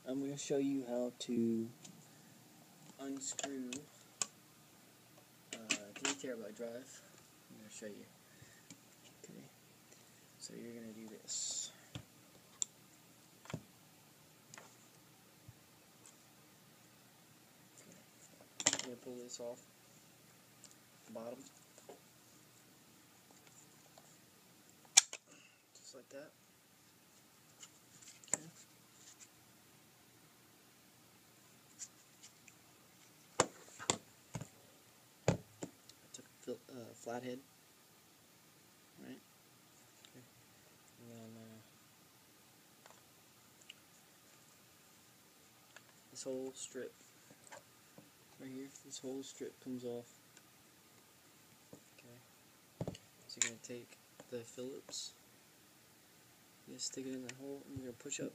I'm going to show you how to unscrew a 3 terabyte drive. I'm going to show you. Okay, so you're going to do this. Okay. I'm going to pull this off the bottom, just like that. Okay. Flathead, right? Okay. And then this whole strip right here, this whole strip comes off. Okay. So you're gonna take the Phillips, you just stick it in that hole, and you're gonna push up.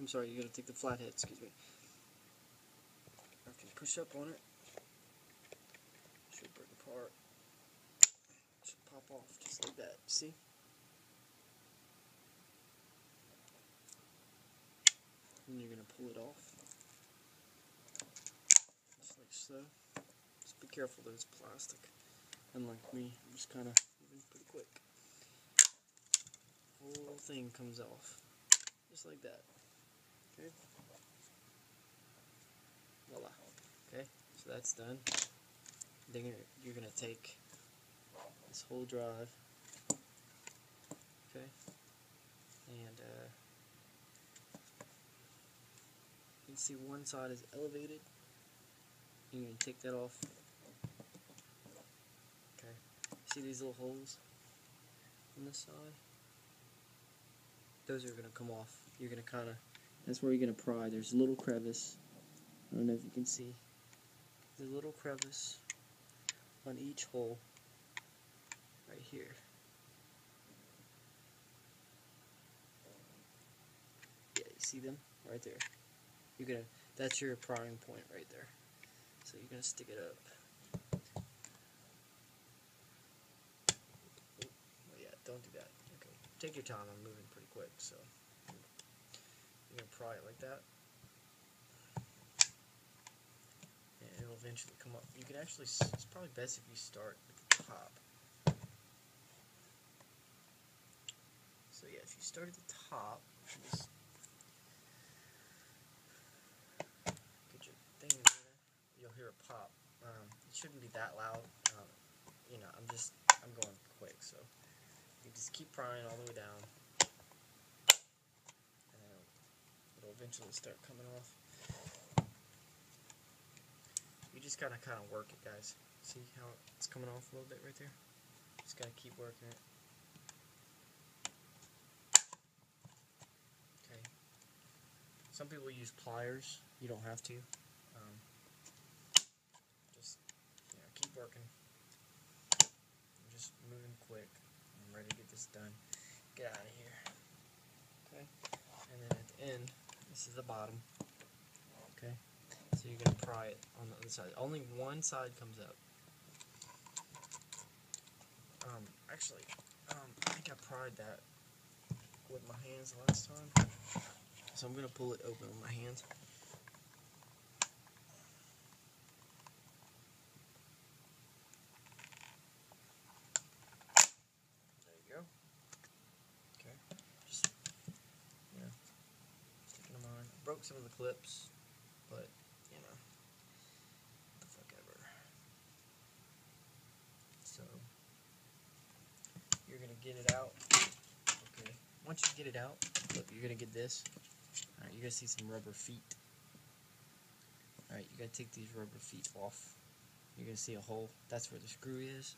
I'm sorry, you're gonna take the flathead. Excuse me. Okay, push up on it. Should break apart. Should pop off just like that. See? And you're gonna pull it off, just like so. Just be careful that it's plastic. Unlike me, I'm just kind of moving pretty quick. Whole thing comes off, just like that. Okay. Voila. Okay. So that's done. Then you're gonna take this whole drive, okay, and you can see one side is elevated. You're gonna take that off. Okay. See these little holes on this side? Those are gonna come off. You're gonna kind of. That's where you're gonna pry. There's a little crevice. I don't know if you can see. There's a little crevice on each hole right here. Yeah, you see them right there. You're gonna. That's your prying point right there. So you're gonna stick it up. Oh yeah, don't do that. Okay, take your time. I'm moving pretty quick, so you're gonna pry it like that. It'll eventually come up. You can actually, it's probably best if you start at the top. So yeah, if you start at the top, just get your thing in there, you'll hear a pop. It shouldn't be that loud. You know, I'm going quick, so you just keep prying all the way down, and it'll eventually start coming off. You just gotta kind of work it, guys. See how it's coming off a little bit right there? Just gotta keep working it. Okay. Some people use pliers. You don't have to. Just keep working. I'm just moving quick. I'm ready to get this done. Get out of here. Okay. And then at the end, this is the bottom. Okay. So you're going to pry it on the other side. Only one side comes up. Actually, I think I pried that with my hands last time. So I'm going to pull it open with my hands. There you go. Okay. Just, sticking them on. I broke some of the clips, but what the fuck ever. So you're gonna get it out. Okay. Once you get it out, look, you're gonna get this. Alright, you're gonna see some rubber feet. Alright, you gotta take these rubber feet off. You're gonna see a hole. That's where the screw is.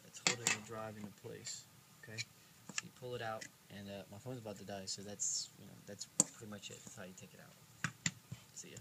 That's holding the drive into place. Okay. So you pull it out, and my phone's about to die, so that's pretty much it. That's how you take it out. See ya.